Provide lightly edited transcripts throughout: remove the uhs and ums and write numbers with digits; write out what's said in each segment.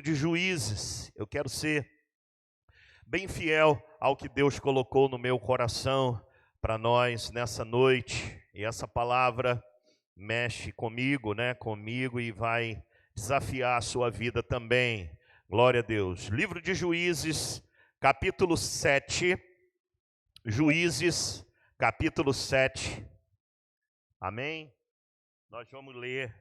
de Juízes. Eu quero ser bem fiel ao que Deus colocou no meu coração para nós nessa noite. E essa palavra mexe comigo, comigo e vai desafiar a sua vida também. Glória a Deus. Livro de Juízes, capítulo 7. Juízes, capítulo 7. Amém? Nós vamos ler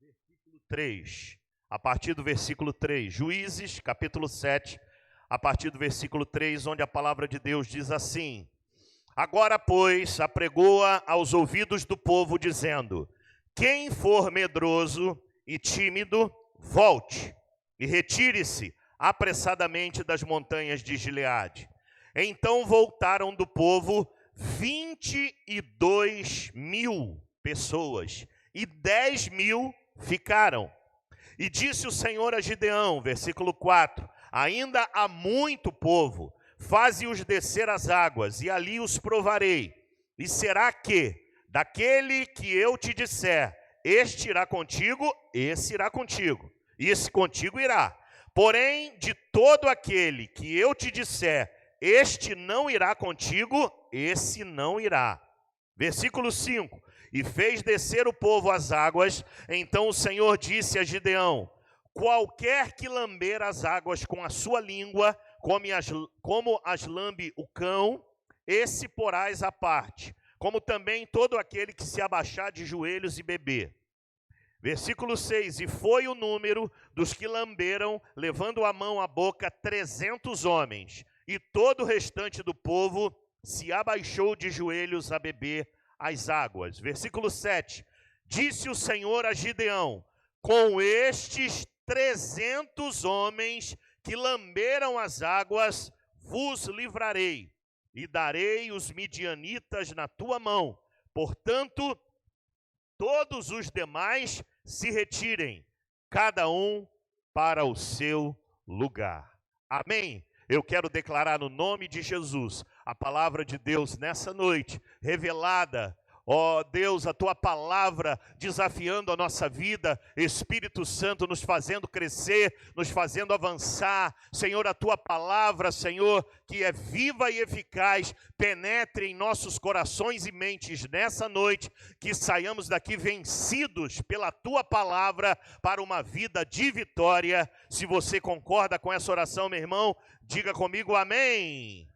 versículo 3, a partir do versículo 3. Juízes, capítulo 7, a partir do versículo 3, onde a palavra de Deus diz assim: Agora, pois, apregoa aos ouvidos do povo, dizendo: Quem for medroso e tímido, volte e retire-se apressadamente das montanhas de Gileade. Então voltaram do povo 22.000 pessoas, e 10.000 ficaram. E disse o Senhor a Gideão, versículo 4, ainda há muito povo, faze-os descer as águas, e ali os provarei. E será que, daquele que eu te disser, este irá contigo, esse irá contigo, e esse contigo irá. Porém, de todo aquele que eu te disser, este não irá contigo, esse não irá. Versículo 5. E fez descer o povo às águas. Então o Senhor disse a Gideão: Qualquer que lamber as águas com a sua língua, como as lambe o cão, esse porás à parte, como também todo aquele que se abaixar de joelhos e beber. Versículo 6, e foi o número dos que lamberam, levando a mão à boca, 300 homens, e todo o restante do povo se abaixou de joelhos a beber as águas. Versículo 7, disse o Senhor a Gideão: Com estes 300 homens que lamberam as águas, vos livrarei, e darei os midianitas na tua mão. Portanto, todos os demais se retirem, cada um para o seu lugar. Amém? Eu quero declarar no nome de Jesus a palavra de Deus nessa noite, revelada. Ó Deus, a tua palavra desafiando a nossa vida, Espírito Santo nos fazendo crescer, nos fazendo avançar. Senhor, a tua palavra, Senhor, que é viva e eficaz, penetre em nossos corações e mentes nessa noite, que saiamos daqui vencidos pela tua palavra para uma vida de vitória. Se você concorda com essa oração, meu irmão, diga comigo amém.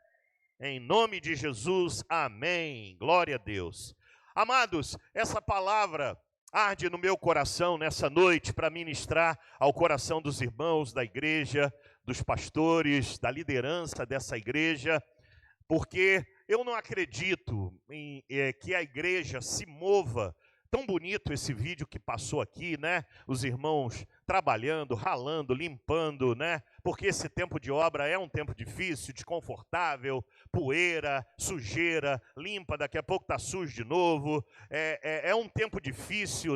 Em nome de Jesus, amém. Glória a Deus. Amados, essa palavra arde no meu coração nessa noite para ministrar ao coração dos irmãos da igreja, dos pastores, da liderança dessa igreja, porque eu não acredito que a igreja se mova. Tão bonito esse vídeo que passou aqui, Os irmãos trabalhando, ralando, limpando, Porque esse tempo de obra é um tempo difícil, desconfortável, poeira, sujeira, limpa, daqui a pouco está sujo de novo. É um tempo difícil,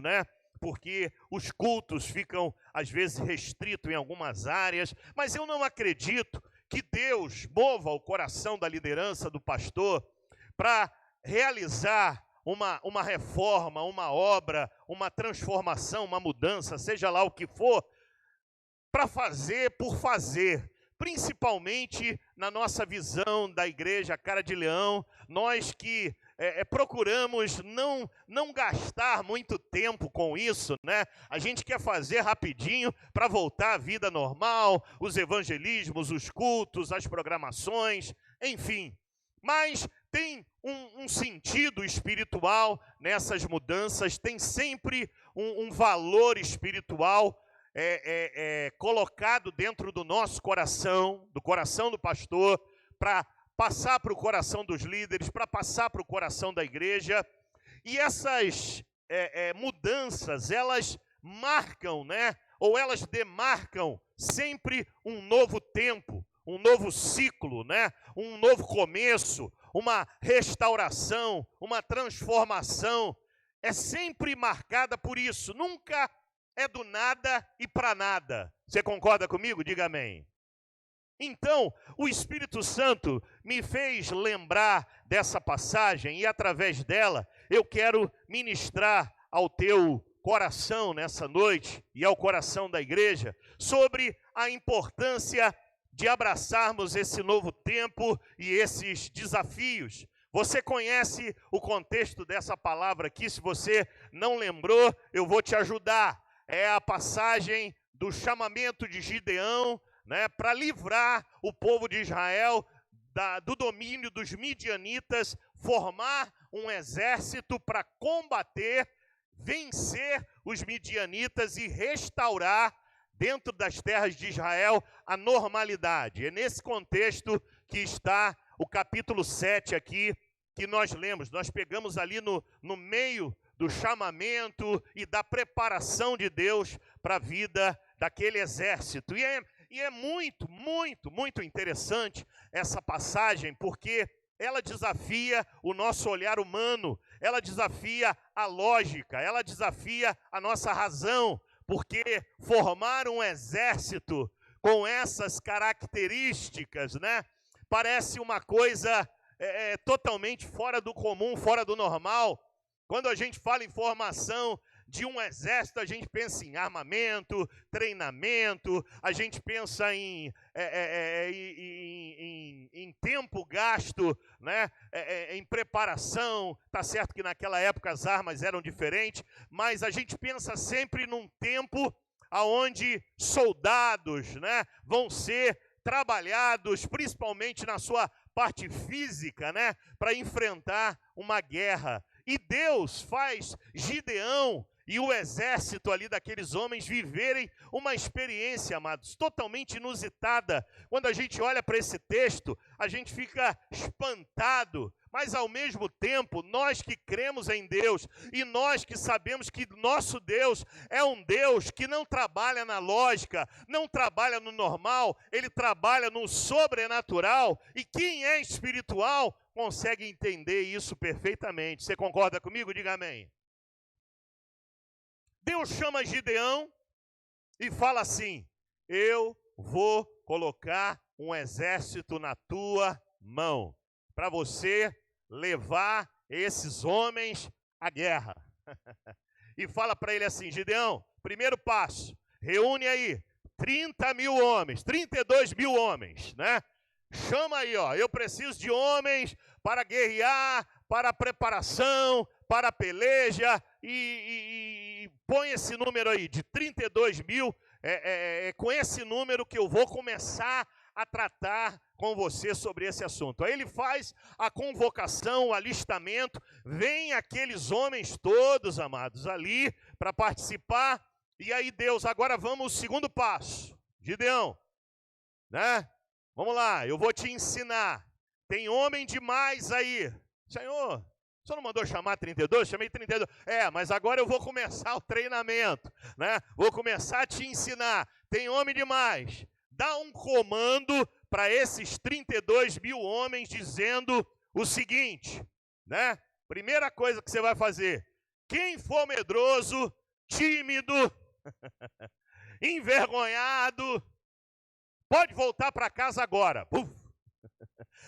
Porque os cultos ficam, às vezes, restritos em algumas áreas. Mas eu não acredito que Deus mova o coração da liderança, do pastor, para realizar uma reforma, uma obra, uma transformação, uma mudança, seja lá o que for, para fazer por fazer. Principalmente na nossa visão da igreja Cara de Leão, nós que procuramos não gastar muito tempo com isso, A gente quer fazer rapidinho para voltar à vida normal, os evangelismos, os cultos, as programações, enfim. Mas tem um sentido espiritual nessas mudanças, tem sempre um valor espiritual colocado dentro do nosso coração, do coração do pastor, para passar para o coração dos líderes, para passar para o coração da igreja. E essas mudanças, elas marcam, ou elas demarcam sempre um novo tempo, um novo ciclo, um novo começo, uma restauração, uma transformação. É sempre marcada por isso, nunca é do nada e para nada. Você concorda comigo? Diga amém. Então, o Espírito Santo me fez lembrar dessa passagem e através dela eu quero ministrar ao teu coração nessa noite e ao coração da igreja sobre a importância de abraçarmos esse novo tempo e esses desafios. Você conhece o contexto dessa palavra aqui? Se você não lembrou, eu vou te ajudar. É a passagem do chamamento de Gideão, né, para livrar o povo de Israel do domínio dos midianitas, formar um exército para combater, vencer os midianitas e restaurar dentro das terras de Israel a normalidade. É nesse contexto que está o capítulo 7 aqui, que nós lemos. Nós pegamos ali no meio do chamamento e da preparação de Deus para a vida daquele exército. E é muito, muito, muito interessante essa passagem, porque ela desafia o nosso olhar humano, ela desafia a lógica, ela desafia a nossa razão, porque formar um exército com essas características, né, parece uma coisa totalmente fora do comum, fora do normal. Quando a gente fala em formação de um exército, a gente pensa em armamento, treinamento, a gente pensa em tempo gasto, né? Em preparação. Tá certo que naquela época as armas eram diferentes, mas a gente pensa sempre num tempo onde soldados, né, vão ser trabalhados, principalmente na sua parte física, né, para enfrentar uma guerra. E Deus faz Gideão e o exército ali daqueles homens viverem uma experiência, amados, totalmente inusitada. Quando a gente olha para esse texto, a gente fica espantado, mas ao mesmo tempo, nós que cremos em Deus e nós que sabemos que nosso Deus é um Deus que não trabalha na lógica, não trabalha no normal, ele trabalha no sobrenatural, e quem é espiritual consegue entender isso perfeitamente. Você concorda comigo? Diga amém. Deus chama Gideão e fala assim: eu vou colocar um exército na tua mão, para você levar esses homens à guerra. E fala para ele assim: Gideão, primeiro passo, reúne aí 30 mil homens, 32 mil homens, né? Chama aí, ó, eu preciso de homens para guerrear, para a preparação, para a peleja, e põe esse número aí, de 32 mil, com esse número que eu vou começar a tratar com você sobre esse assunto. Aí ele faz a convocação, o alistamento, vem aqueles homens todos, amados, ali para participar, e aí Deus, agora vamos ao segundo passo. Gideão, né? Vamos lá, eu vou te ensinar. Tem homem demais aí. Senhor, o senhor não mandou chamar 32? Chamei 32. Mas agora eu vou começar o treinamento, né? Vou começar a te ensinar. Tem homem demais. Dá um comando para esses 32 mil homens dizendo o seguinte, né? Primeira coisa que você vai fazer: quem for medroso, tímido, envergonhado, pode voltar para casa agora.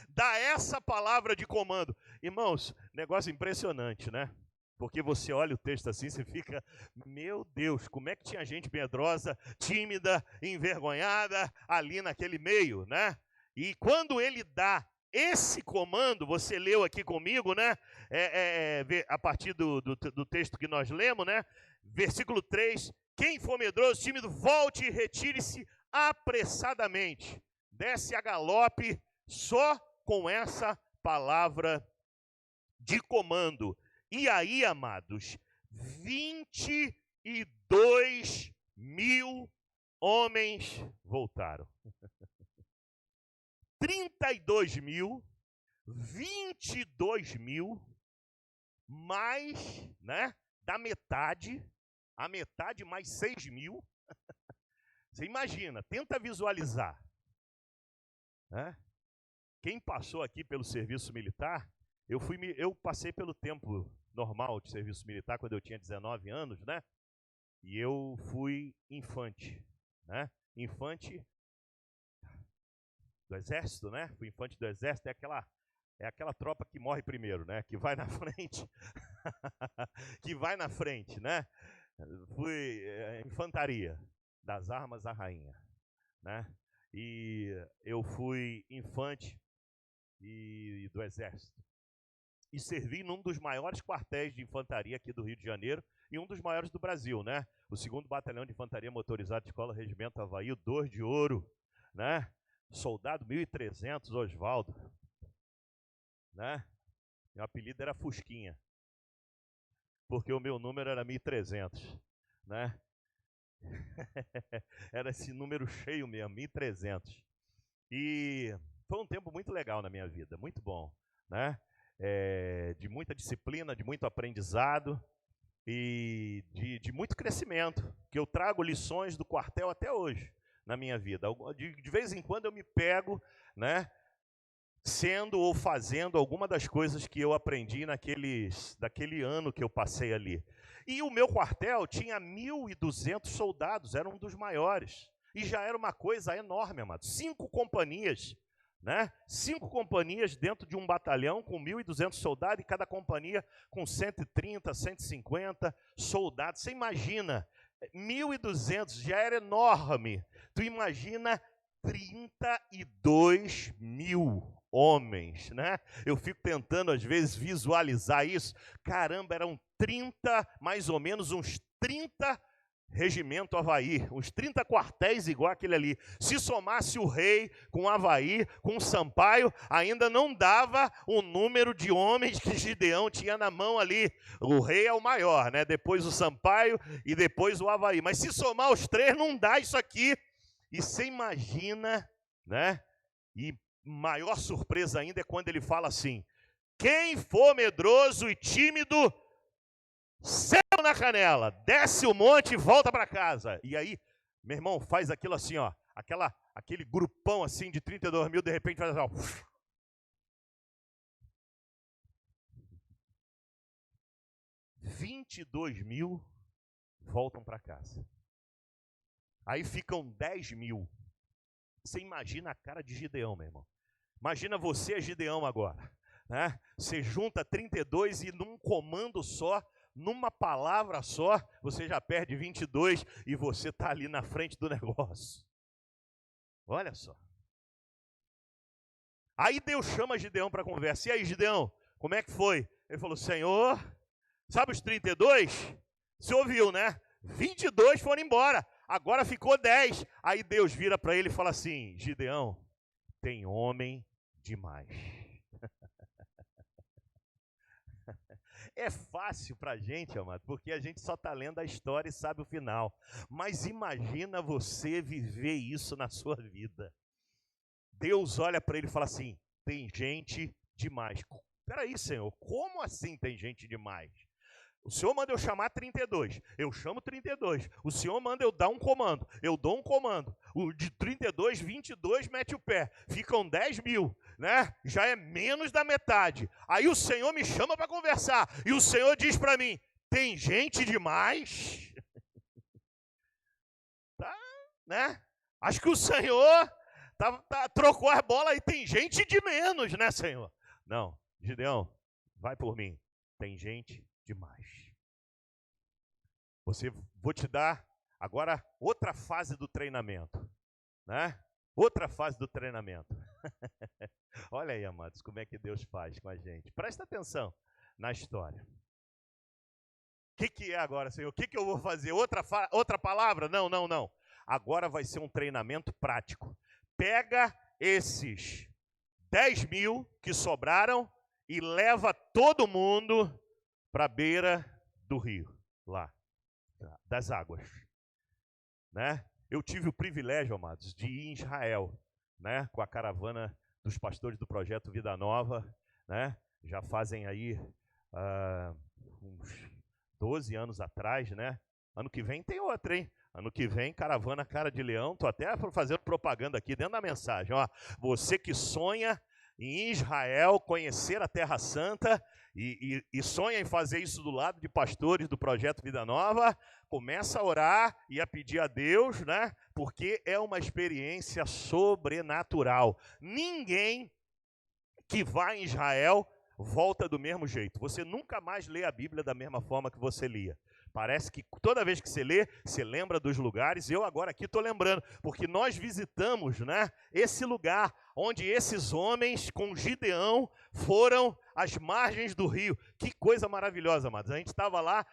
Dá essa palavra de comando. Irmãos, negócio impressionante, né? Porque você olha o texto assim, você fica, meu Deus, como é que tinha gente medrosa, tímida, envergonhada ali naquele meio, né? E quando ele dá esse comando, você leu aqui comigo, né? A partir do texto que nós lemos, né? Versículo 3, quem for medroso, tímido, volte e retire-se apressadamente. Desce a galope só com essa palavra de comando. E aí, amados, 22 mil homens voltaram. 32 mil, 22 mil, mais, né, da metade, a metade mais 6 mil. Você imagina, tenta visualizar, né? Quem passou aqui pelo serviço militar, eu passei pelo tempo normal de serviço militar quando eu tinha 19 anos, né? E eu fui infante, né? Infante do exército, né? Fui infante do exército, é aquela tropa que morre primeiro, né? Que vai na frente que vai na frente, né? Fui infantaria, das armas à rainha, né? E eu fui infante e do exército. E servi num dos maiores quartéis de infantaria aqui do Rio de Janeiro e um dos maiores do Brasil, né? O 2º Batalhão de Infantaria Motorizada, Escola Regimento Avaí, 2 de ouro, né? Soldado 1300, Oswaldo, né? Meu apelido era Fusquinha, porque o meu número era 1300, né? Era esse número cheio mesmo, 1300. E foi um tempo muito legal na minha vida, muito bom, né? De muita disciplina, de muito aprendizado e de muito crescimento, que eu trago lições do quartel até hoje na minha vida. De vez em quando eu me pego, né, sendo ou fazendo alguma das coisas que eu aprendi daquele ano que eu passei ali. E o meu quartel tinha 1.200 soldados, era um dos maiores. E já era uma coisa enorme, amado. 5 companhias, né? 5 companhias dentro de um batalhão com 1.200 soldados, e cada companhia com 130, 150 soldados. Você imagina, 1.200 já era enorme. Tu imagina 32 mil homens, né? Eu fico tentando às vezes visualizar isso. Caramba, eram 30, mais ou menos uns 30 Regimento Avaí, uns 30 quartéis igual aquele ali. Se somasse o Rei com o Avaí, com o Sampaio, ainda não dava o número de homens que Gideão tinha na mão ali. O Rei é o maior, né? Depois o Sampaio e depois o Avaí. Mas se somar os 3, não dá isso aqui. E você imagina, né? E maior surpresa ainda é quando ele fala assim: quem for medroso e tímido, céu na canela, desce o monte e volta para casa. E aí, meu irmão, faz aquilo assim, ó, aquele grupão assim de 32 mil, de repente faz assim, ó. 22 mil voltam para casa. Aí ficam 10 mil. Você imagina a cara de Gideão, meu irmão. Imagina você, Gideão, agora, né? Você junta 32 e num comando só, numa palavra só, você já perde 22 e você está ali na frente do negócio. Olha só. Aí Deus chama Gideão para conversa. E aí, Gideão, como é que foi? Ele falou: Senhor, sabe os 32? Você ouviu, né? 22 foram embora, agora ficou 10. Aí Deus vira para ele e fala assim: Gideão, tem homem demais. É fácil para a gente, amado, porque a gente só está lendo a história e sabe o final. Mas imagina você viver isso na sua vida. Deus olha para ele e fala assim: tem gente demais. Peraí, Senhor, como assim tem gente demais? O Senhor manda eu chamar 32, eu chamo 32. O Senhor manda eu dar um comando, eu dou um comando. O de 32, 22 mete o pé, ficam 10 mil, né? Já é menos da metade. Aí o Senhor me chama para conversar e o Senhor diz para mim: tem gente demais? Tá, né? Acho que o Senhor trocou as bolas e tem gente de menos, né, Senhor? Não, Gideão, vai por mim. Tem gente demais. Vou te dar agora outra fase do treinamento, né? Outra fase do treinamento. Olha aí, amados, como é que Deus faz com a gente. Presta atenção na história. O que é agora, Senhor? O que eu vou fazer? Outra palavra? Não. Agora vai ser um treinamento prático. Pega esses 10 mil que sobraram e leva todo mundo para a beira do rio, lá, das águas, né? Eu tive o privilégio, amados, de ir em Israel, né, com a caravana dos pastores do Projeto Vida Nova, né? Já fazem aí uns 12 anos atrás, né? Ano que vem tem outra, hein? Ano que vem, caravana Cara de Leão. Tô até fazendo propaganda aqui dentro da mensagem, ó. Você que sonha em Israel, conhecer a Terra Santa e sonha em fazer isso do lado de pastores do Projeto Vida Nova, começa a orar e a pedir a Deus, né? Porque é uma experiência sobrenatural. Ninguém que vai em Israel volta do mesmo jeito. Você nunca mais lê a Bíblia da mesma forma que você lia. Parece que toda vez que você lê, você lembra dos lugares. Eu agora aqui estou lembrando, porque nós visitamos, né, esse lugar onde esses homens com Gideão foram às margens do rio. Que coisa maravilhosa, amados. A gente estava lá,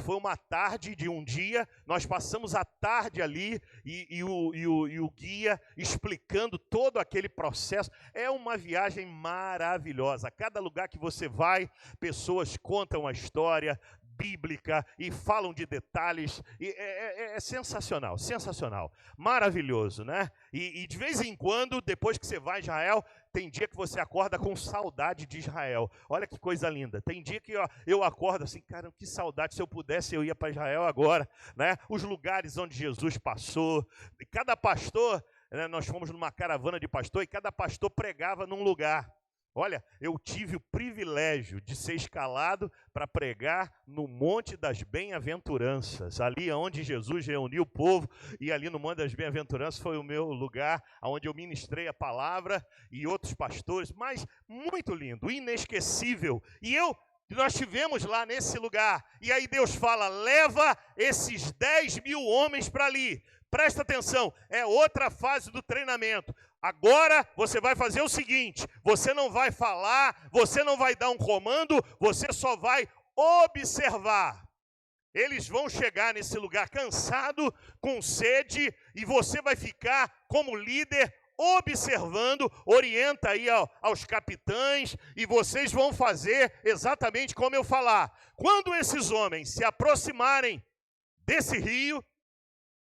foi uma tarde de um dia, nós passamos a tarde ali e o guia explicando todo aquele processo. É uma viagem maravilhosa. Cada lugar que você vai, pessoas contam a história bíblica e falam de detalhes, e é sensacional, sensacional, maravilhoso, né? E de vez em quando, depois que você vai a Israel, tem dia que você acorda com saudade de Israel. Olha que coisa linda. Tem dia que eu acordo assim, cara, que saudade, se eu pudesse eu ia para Israel agora, né? Os lugares onde Jesus passou, e cada pastor, né, nós fomos numa caravana de pastor e cada pastor pregava num lugar. Olha, eu tive o privilégio de ser escalado para pregar no Monte das Bem-aventuranças, ali onde Jesus reuniu o povo, e ali no Monte das Bem-aventuranças foi o meu lugar, onde eu ministrei a palavra e outros pastores, mas muito lindo, inesquecível. E nós estivemos lá nesse lugar, e aí Deus fala, leva esses 10.000 homens para ali. Presta atenção, é outra fase do treinamento. Agora você vai fazer o seguinte, você não vai falar, você não vai dar um comando, você só vai observar. Eles vão chegar nesse lugar cansado, com sede, e você vai ficar como líder observando, orienta aí aos capitães, e vocês vão fazer exatamente como eu falar. Quando esses homens se aproximarem desse rio,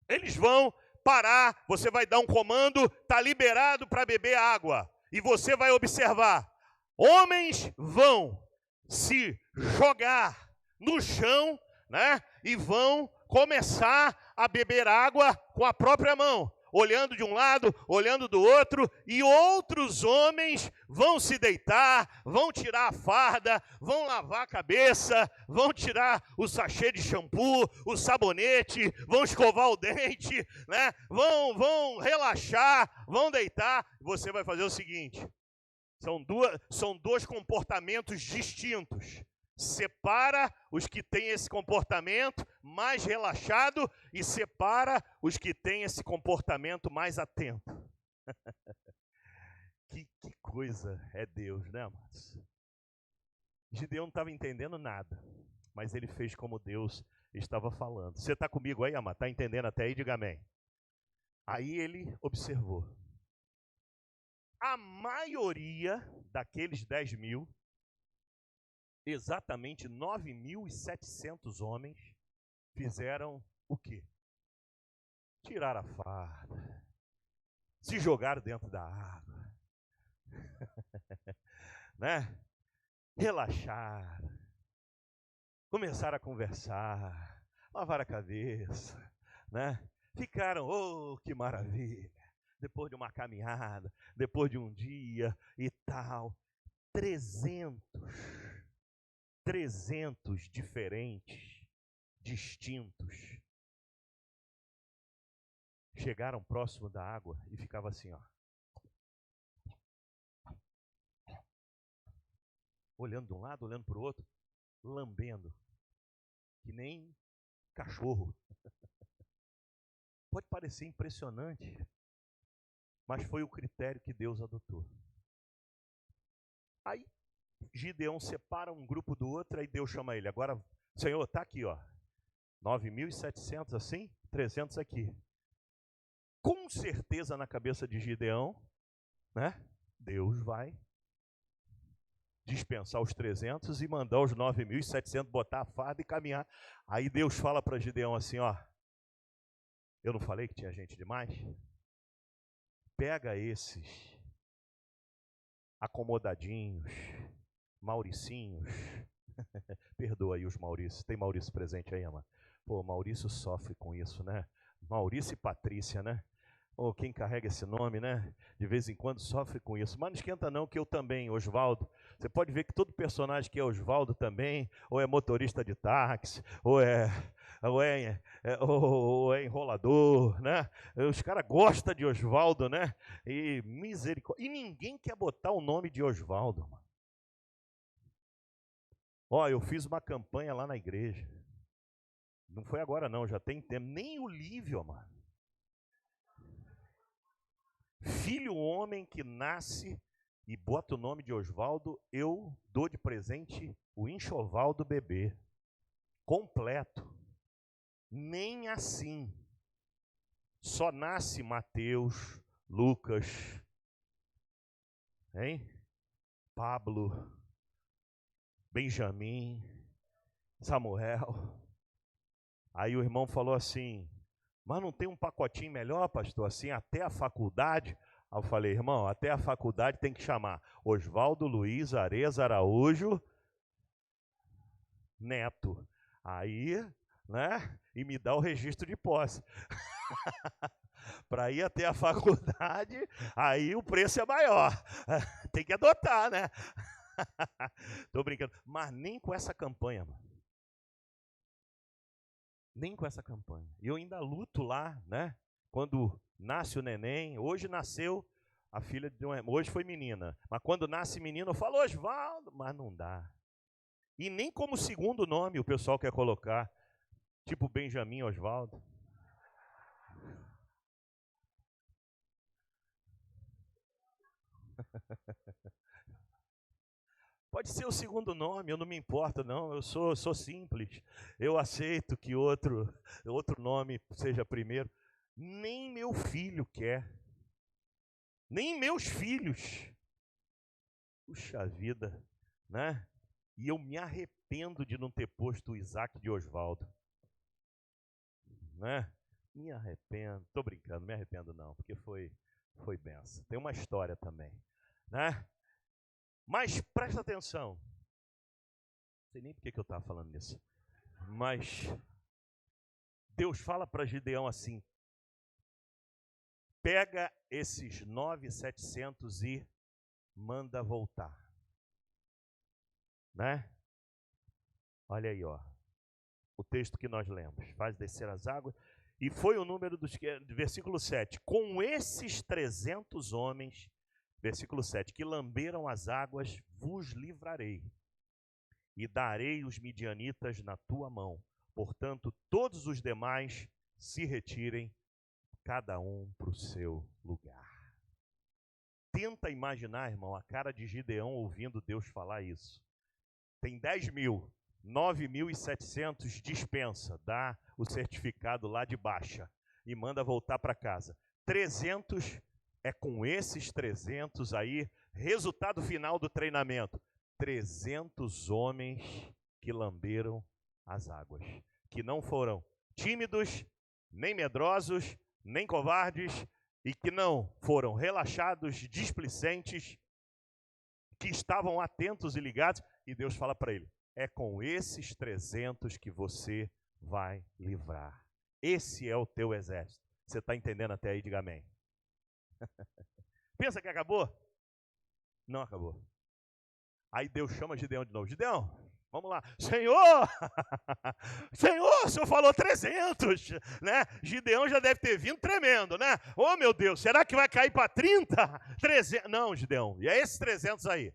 eles vão parar, você vai dar um comando, está liberado para beber água. E você vai observar, homens vão se jogar no chão, né? E vão começar a beber água com a própria mão. Olhando de um lado, olhando do outro, e outros homens vão se deitar, vão tirar a farda, vão lavar a cabeça, vão tirar o sachê de shampoo, o sabonete, vão escovar o dente, né? Vão relaxar, vão deitar. Você vai fazer o seguinte, são dois comportamentos distintos. Separa os que têm esse comportamento mais relaxado e separa os que têm esse comportamento mais atento. Que coisa é Deus, né, amados? Gideão não estava entendendo nada, mas ele fez como Deus estava falando. Você está comigo aí, amado? Está entendendo até aí? Diga amém. Aí ele observou. A maioria daqueles 10.000, exatamente 9.700 homens, fizeram o quê? Tiraram a farda, se jogaram dentro da água, né? Relaxaram, começaram a conversar, lavaram a cabeça, né? Ficaram, oh, que maravilha, depois de uma caminhada, depois de um dia e tal, 300 diferentes, distintos, chegaram próximo da água e ficava assim, ó, olhando de um lado, olhando para o outro, lambendo, que nem cachorro. Pode parecer impressionante, mas foi o critério que Deus adotou. Aí Gideão separa um grupo do outro, aí Deus chama ele. Agora, Senhor, está aqui, ó, 9.700 assim, 300 aqui. Com certeza na cabeça de Gideão, né? Deus vai dispensar os 300 e mandar os 9.700 botar a farda e caminhar. Aí Deus fala para Gideão assim, ó, eu não falei que tinha gente demais? Pega esses acomodadinhos, Mauricinhos, perdoa aí os Maurícios, tem Maurício presente aí, amado? Pô, Maurício sofre com isso, né? Maurício e Patrícia, né? Ou quem carrega esse nome, né? De vez em quando sofre com isso. Mas não esquenta não, que eu também, Osvaldo. Você pode ver que todo personagem que é Osvaldo também, ou é motorista de táxi, ou é enrolador, né? Os caras gostam de Osvaldo, né? E misericórdia. E ninguém quer botar o nome de Osvaldo, mano. Ó, eu fiz uma campanha lá na igreja. Não foi agora não, já tem tempo. Nem o Lívio, mano. Filho homem que nasce e bota o nome de Osvaldo, eu dou de presente o enxoval do bebê. Completo. Nem assim. Só nasce Mateus, Lucas, hein? Pablo, Benjamim, Samuel. Aí o irmão falou assim, mas não tem um pacotinho melhor, pastor, assim, até a faculdade? Aí eu falei, irmão, até a faculdade tem que chamar Osvaldo Luiz Areza Araújo Neto. Aí, né, e me dá o registro de posse. Para ir até a faculdade, aí o preço é maior. Tem que adotar, né? Tô brincando. Mas nem com essa campanha, mano. Nem com essa campanha. E eu ainda luto lá, né? Quando nasce o neném, hoje nasceu a filha de uma, hoje foi menina. Mas quando nasce menino, eu falo Osvaldo, mas não dá. E nem como segundo nome o pessoal quer colocar, tipo Benjamin Osvaldo. Pode ser o segundo nome, eu não me importo, não. Eu sou simples. Eu aceito que outro nome seja primeiro. Nem meu filho quer. Nem meus filhos. Puxa vida, né? E eu me arrependo de não ter posto o Isaac de Osvaldo. Né? Me arrependo. Tô brincando, me arrependo não, porque foi benção. Tem uma história também, né? Mas presta atenção. Não sei nem por que eu estava falando nisso. Mas Deus fala para Gideão assim: pega esses 9.700 e manda voltar. Né? Olha aí, ó. O texto que nós lemos. Faz descer as águas. E foi o número dos que, versículo 7. Com esses 300 homens, versículo 7, que lamberam as águas, vos livrarei. E darei os midianitas na tua mão. Portanto, todos os demais se retirem, cada um para o seu lugar. Tenta imaginar, irmão, a cara de Gideão ouvindo Deus falar isso. Tem 10.000, 9.700 dispensa, dá o certificado lá de baixa e manda voltar para casa. 300 é com esses 300 aí, resultado final do treinamento. 300 homens que lamberam as águas, que não foram tímidos, nem medrosos, nem covardes, e que não foram relaxados, displicentes, que estavam atentos e ligados, e Deus fala para ele, é com esses 300 que você vai livrar. Esse é o teu exército. Você está entendendo até aí? Diga amém. Pensa que acabou? Não acabou. Aí Deus chama Gideão de novo. Gideão, vamos lá. Senhor, Senhor, o senhor falou 300, né? Gideão já deve ter vindo tremendo, né? Oh, meu Deus, será que vai cair para 30? 300? Não, Gideão, e é esses 300 aí.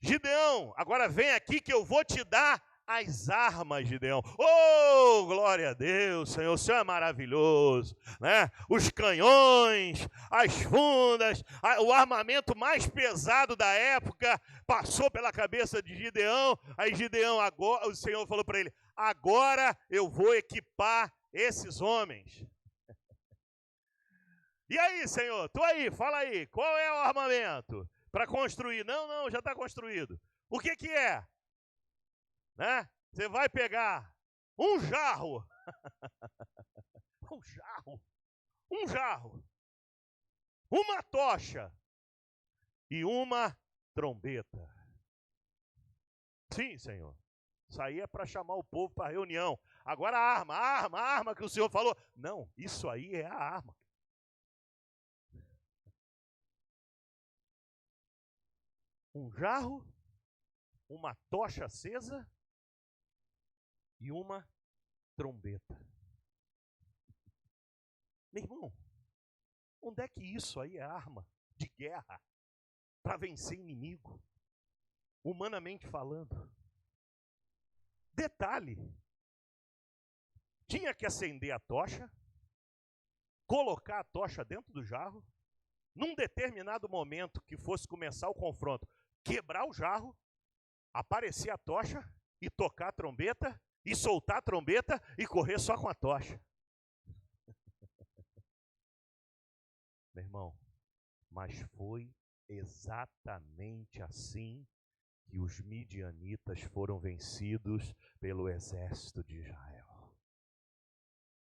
Gideão, agora vem aqui que eu vou te dar as armas, Gideão. Oh, glória a Deus, Senhor, o Senhor é maravilhoso, né? Os canhões, as fundas, o armamento mais pesado da época passou pela cabeça de Gideão. Aí Gideão, agora, o Senhor falou para ele, agora eu vou equipar esses homens. E aí, Senhor, tu aí, fala aí, qual é o armamento para construir? Não, já está construído. O que é? Né? Você vai pegar um jarro, um jarro, uma tocha e uma trombeta. Sim, Senhor. Isso aí é para chamar o povo para reunião. Agora a arma que o Senhor falou. Não, isso aí é a arma. Um jarro, uma tocha acesa e uma trombeta. Meu irmão, onde é que isso aí é arma de guerra para vencer inimigo? humanamente falando. Detalhe, tinha que acender a tocha, colocar a tocha dentro do jarro, num determinado momento que fosse começar o confronto, quebrar o jarro, aparecer a tocha e tocar a trombeta, e soltar a trombeta e correr só com a tocha. Meu irmão, mas foi exatamente assim que os midianitas foram vencidos pelo exército de Israel.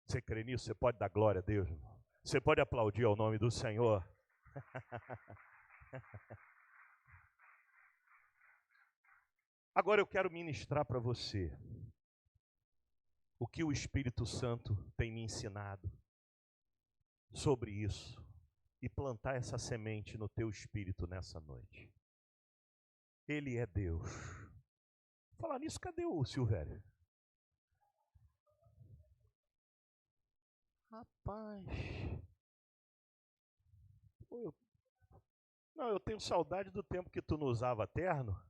Você crê nisso? Você pode dar glória a Deus, irmão? Você pode aplaudir ao nome do Senhor? Agora eu quero ministrar para você o que o Espírito Santo tem me ensinado sobre isso e plantar essa semente no teu espírito nessa noite. Ele é Deus. Falar nisso, cadê o Silvério? Rapaz, eu tenho saudade do tempo que tu não usava terno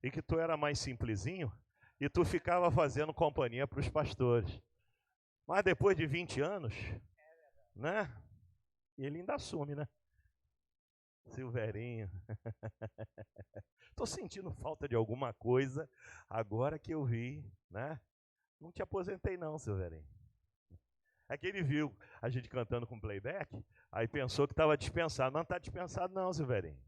e que tu era mais simplesinho e tu ficava fazendo companhia para os pastores. Mas depois de 20 anos, né? Ele ainda assume, né? Silverinho. Tô sentindo falta de alguma coisa agora que eu vi, né? Não te aposentei não, Silverinho. É que ele viu a gente cantando com playback, aí pensou que estava dispensado. Não está dispensado não, Silverinho.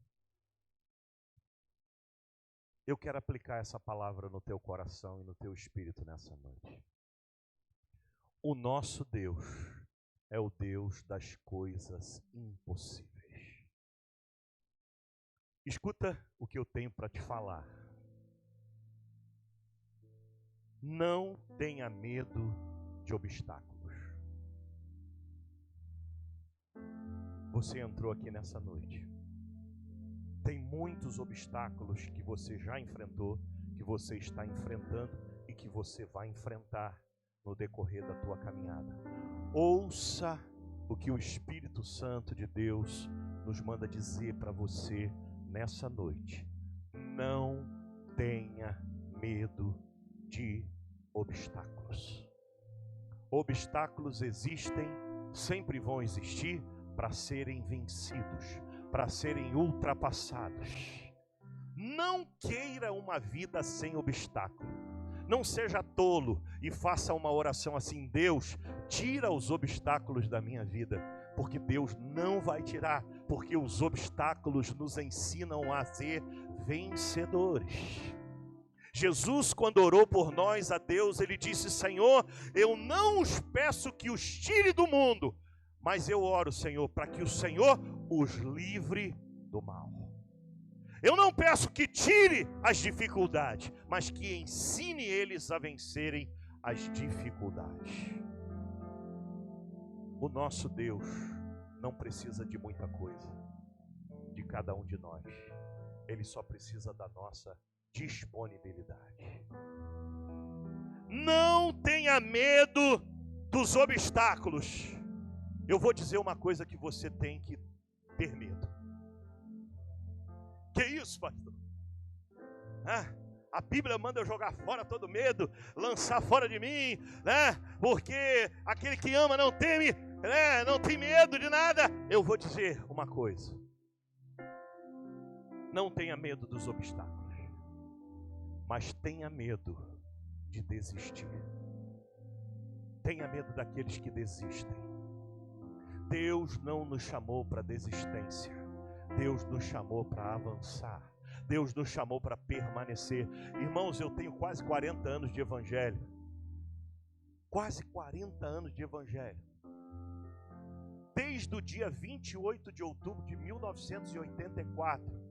Eu quero aplicar essa palavra no teu coração e no teu espírito nessa noite. O nosso Deus é o Deus das coisas impossíveis. Escuta o que eu tenho para te falar. Não tenha medo de obstáculos. Você entrou aqui nessa noite. Tem muitos obstáculos que você já enfrentou, que você está enfrentando e que você vai enfrentar no decorrer da tua caminhada. Ouça o que o Espírito Santo de Deus nos manda dizer para você nessa noite. Não tenha medo de obstáculos. Obstáculos existem, sempre vão existir para serem vencidos, para serem ultrapassados. Não queira uma vida sem obstáculo. Não seja tolo e faça uma oração assim: Deus, tira os obstáculos da minha vida, porque Deus não vai tirar, porque os obstáculos nos ensinam a ser vencedores. Jesus, quando orou por nós a Deus, ele disse: Senhor, eu não os peço que os tire do mundo, mas eu oro, Senhor, para que o Senhor os livre do mal. Eu não peço que tire as dificuldades, mas que ensine eles a vencerem as dificuldades. O nosso Deus não precisa de muita coisa, de cada um de nós. Ele só precisa da nossa disponibilidade. Não tenha medo dos obstáculos. Eu vou dizer uma coisa que você tem que ter medo. Que isso, pastor? A Bíblia manda eu jogar fora todo medo, lançar fora de mim, né? Porque aquele que ama não teme, né? Não tem medo de nada. Eu vou dizer uma coisa. Não tenha medo dos obstáculos, mas tenha medo de desistir. Tenha medo daqueles que desistem. Deus não nos chamou para desistência. Deus nos chamou para avançar. Deus nos chamou para permanecer. Irmãos, eu tenho quase 40 anos de evangelho. Quase 40 anos de evangelho. Desde o dia 28 de outubro de 1984,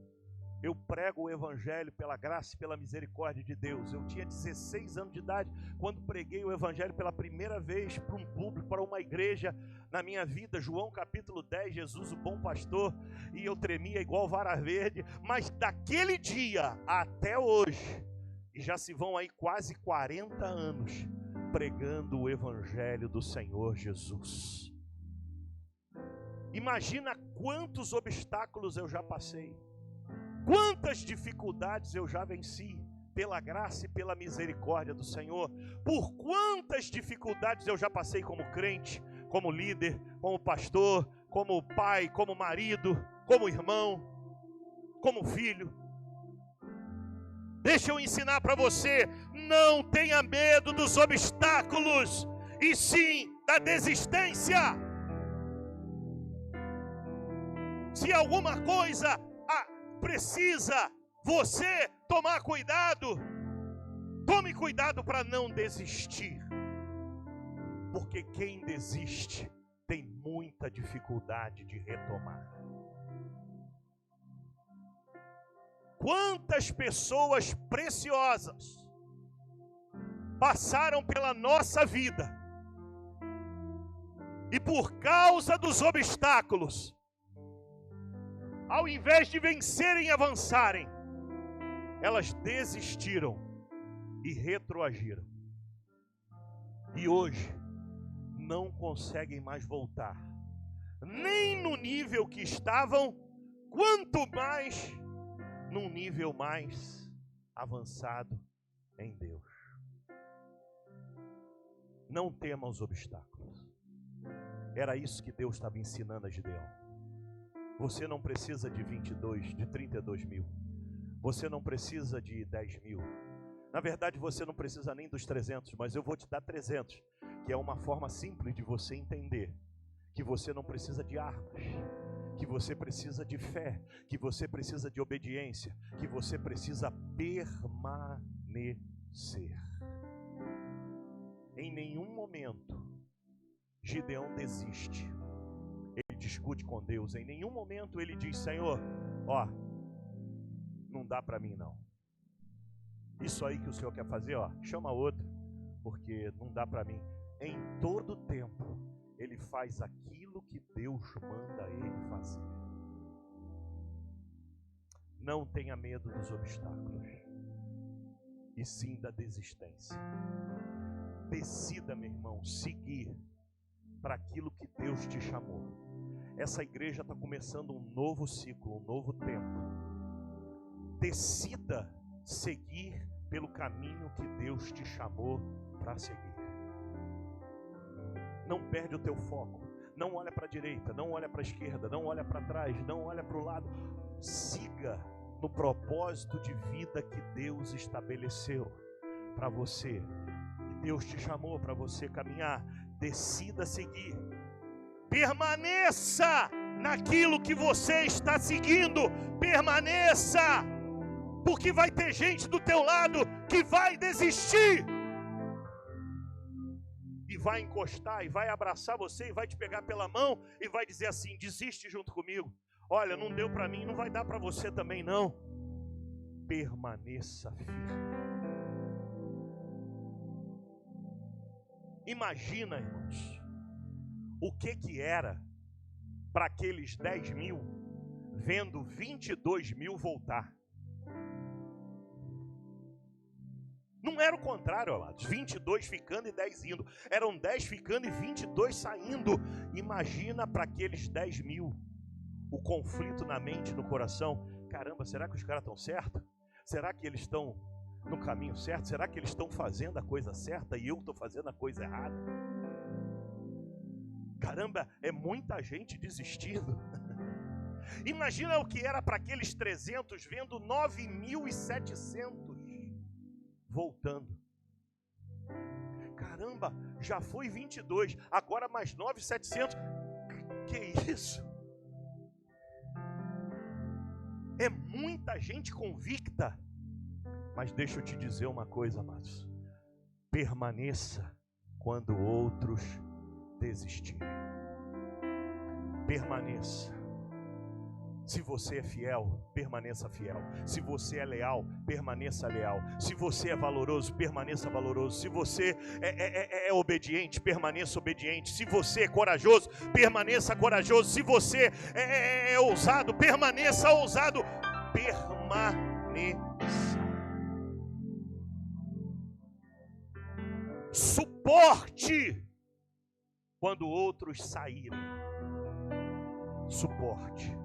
eu prego o evangelho pela graça e pela misericórdia de Deus. Eu tinha 16 anos de idade quando preguei o evangelho pela primeira vez para um público, para uma igreja na minha vida. João capítulo 10, Jesus o bom pastor, e eu tremia igual vara verde. Mas daquele dia até hoje, e já se vão aí quase 40 anos pregando o evangelho do Senhor Jesus. Imagina quantos obstáculos eu já passei. Quantas dificuldades eu já venci pela graça e pela misericórdia do Senhor. Por quantas dificuldades eu já passei como crente, como líder, como pastor, como pai, como marido, como irmão, como filho. Deixa eu ensinar para você, não tenha medo dos obstáculos, e sim da desistência. Se alguma coisa precisa você tomar cuidado, tome cuidado para não desistir, porque quem desiste tem muita dificuldade de retomar. Quantas pessoas preciosas passaram pela nossa vida e por causa dos obstáculos, ao invés de vencerem e avançarem, elas desistiram e retroagiram. E hoje não conseguem mais voltar, nem no nível que estavam, quanto mais num nível mais avançado em Deus. Não tema os obstáculos. Era isso que Deus estava ensinando a Gideão. Você não precisa de 32 mil. Você não precisa de 10 mil. Na verdade, você não precisa nem dos 300, mas eu vou te dar 300, que é uma forma simples de você entender que você não precisa de armas, que você precisa de fé, que você precisa de obediência, que você precisa permanecer. Em nenhum momento Gideão desiste. Ele discute com Deus. Em nenhum momento ele diz: Senhor, não dá para mim não. Isso aí que o Senhor quer fazer, chama outro, porque não dá para mim. Em todo tempo ele faz aquilo que Deus manda ele fazer. Não tenha medo dos obstáculos, e sim da desistência. Decida, meu irmão, seguir para aquilo que Deus te chamou. Essa igreja está começando um novo ciclo, um novo tempo. Decida seguir pelo caminho que Deus te chamou para seguir. Não perde o teu foco. Não olha para a direita, não olha para a esquerda, não olha para trás, não olha para o lado. Siga no propósito de vida que Deus estabeleceu para você. E Deus te chamou para você caminhar. Decida seguir. Permaneça naquilo que você está seguindo. Permaneça, porque vai ter gente do teu lado que vai desistir e vai encostar e vai abraçar você e vai te pegar pela mão e vai dizer assim: desiste junto comigo. Olha, não deu para mim, não vai dar para você também não. Permaneça firme. Imagina, irmãos, o que era para aqueles 10 mil vendo 22 mil voltar. Não era o contrário, amados, 22 ficando e 10 indo. Eram 10 ficando e 22 saindo. Imagina para aqueles 10 mil o conflito na mente, no coração. Caramba, será que os caras estão certos? Será que eles estão no caminho certo? Será que eles estão fazendo a coisa certa e eu estou fazendo a coisa errada? Caramba, é muita gente desistindo. Imagina o que era para aqueles 300 vendo 9.700 voltando. Caramba, já foi 22, agora mais 9.700. Que isso? É muita gente convicta. Mas deixa eu te dizer uma coisa, amados. Permaneça quando outros desistirem. Permaneça. Se você é fiel, permaneça fiel. Se você é leal, permaneça leal. Se você é valoroso, permaneça valoroso. Se você é obediente, permaneça obediente. Se você é corajoso, permaneça corajoso. Se você é ousado, permaneça ousado. Permaneça. Suporte quando outros saírem. Suporte.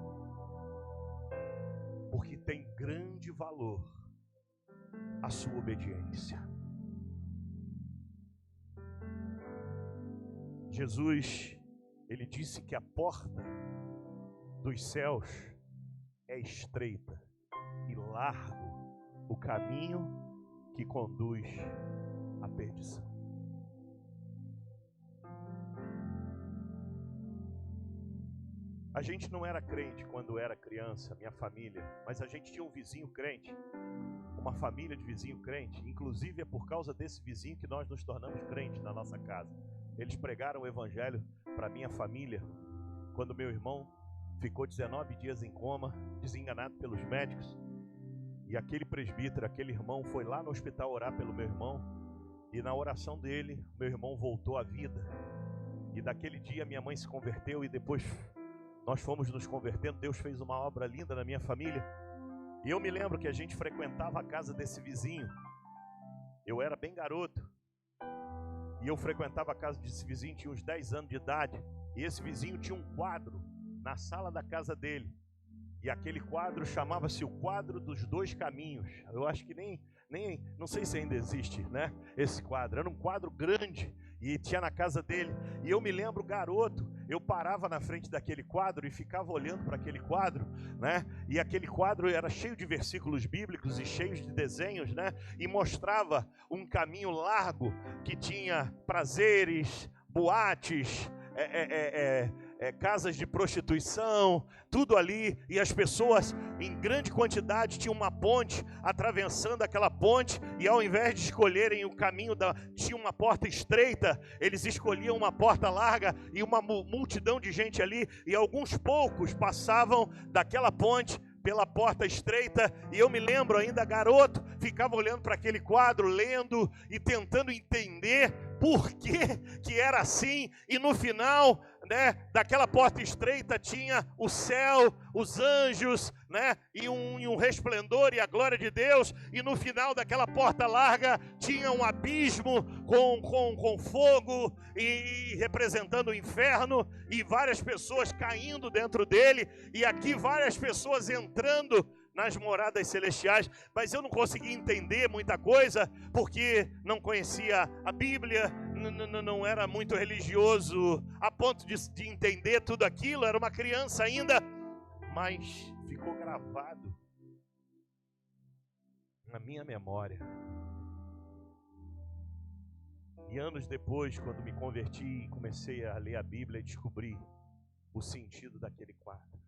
Porque tem grande valor a sua obediência. Jesus, ele disse que a porta dos céus é estreita e largo o caminho que conduz à perdição. A gente não era crente quando era criança, minha família, mas a gente tinha um vizinho crente, uma família de vizinho crente. Inclusive é por causa desse vizinho que nós nos tornamos crentes na nossa casa. Eles pregaram o evangelho para minha família quando meu irmão ficou 19 dias em coma, desenganado pelos médicos. E aquele presbítero, aquele irmão foi lá no hospital orar pelo meu irmão. E na oração dele, meu irmão voltou à vida. E daquele dia minha mãe se converteu e depois nós fomos nos convertendo. Deus fez uma obra linda na minha família. E eu me lembro que a gente frequentava a casa desse vizinho. Eu era bem garoto. E eu frequentava a casa desse vizinho, tinha uns 10 anos de idade. E esse vizinho tinha um quadro na sala da casa dele. E aquele quadro chamava-se o quadro dos dois caminhos. Eu acho que nem não sei se ainda existe, né? Esse quadro. Era um quadro grande e tinha na casa dele. E eu me lembro, garoto, eu parava na frente daquele quadro e ficava olhando para aquele quadro, né? E aquele quadro era cheio de versículos bíblicos e cheio de desenhos, né? E mostrava um caminho largo que tinha prazeres, boates, casas de prostituição, tudo ali, e as pessoas em grande quantidade tinham uma ponte, atravessando aquela ponte, e ao invés de escolherem o caminho, tinha uma porta estreita, eles escolhiam uma porta larga, e uma multidão de gente ali, e alguns poucos passavam daquela ponte pela porta estreita. E eu me lembro ainda, garoto, ficava olhando para aquele quadro, lendo e tentando entender por que era assim. E no final, né, daquela porta estreita tinha o céu, os anjos, né, e um resplendor e a glória de Deus. E no final daquela porta larga tinha um abismo com fogo e representando o inferno, e várias pessoas caindo dentro dele, e aqui várias pessoas entrando nas moradas celestiais. Mas eu não conseguia entender muita coisa, porque não conhecia a Bíblia, não era muito religioso a ponto de entender tudo aquilo, era uma criança ainda, mas ficou gravado na minha memória. E anos depois, quando me converti e comecei a ler a Bíblia, e descobri o sentido daquele quadro.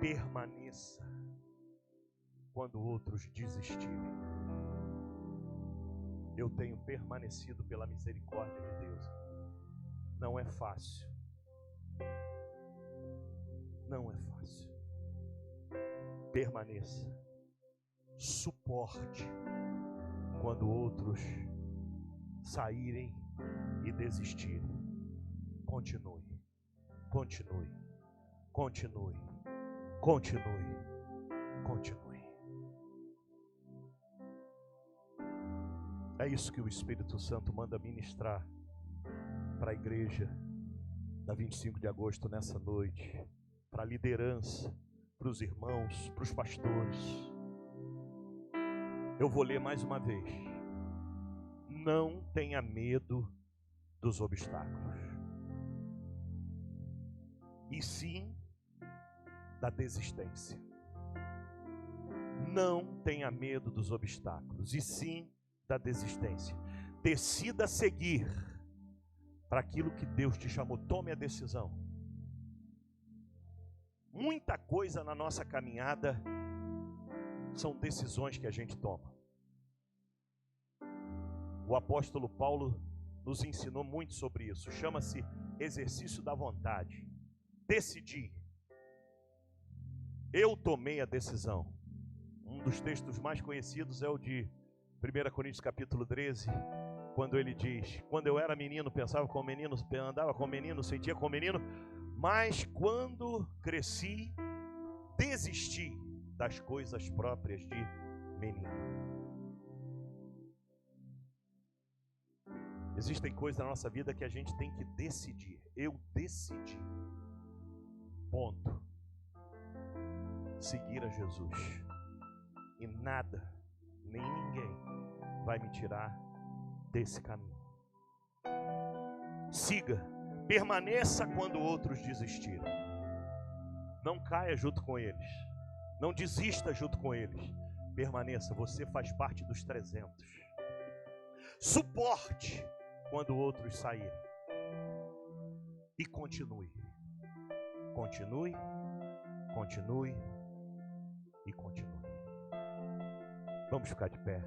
Permaneça quando outros desistirem. Eu tenho permanecido pela misericórdia de Deus. Não é fácil. Não é fácil. Permaneça. Suporte quando outros saírem e desistirem. Continue. Continue. Continue. Continue. Continue. É isso que o Espírito Santo manda ministrar para a igreja da 25 de agosto nessa noite, para a liderança, para os irmãos, para os pastores. Eu vou ler mais uma vez. Não tenha medo dos obstáculos, e sim da desistência. Não tenha medo dos obstáculos, e sim da desistência. Decida seguir para aquilo que Deus te chamou. Tome a decisão. Muita coisa na nossa caminhada são decisões que a gente toma. O apóstolo Paulo nos ensinou muito sobre isso. Chama-se exercício da vontade. Decidir. Eu tomei a decisão. Um dos textos mais conhecidos é o de 1 Coríntios capítulo 13, quando ele diz: quando eu era menino, pensava como menino, andava como menino, sentia como menino, mas quando cresci, desisti das coisas próprias de menino. Existem coisas na nossa vida que a gente tem que decidir. Eu decidi. Ponto. seguir a Jesus. E nada, nem ninguém vai me tirar desse caminho. Siga, permaneça quando outros desistirem. Não caia junto com eles. Não desista junto com eles. Permaneça, você faz parte dos 300. Suporte quando outros saírem. E continue. Continue, continue e continue. Vamos ficar de pé.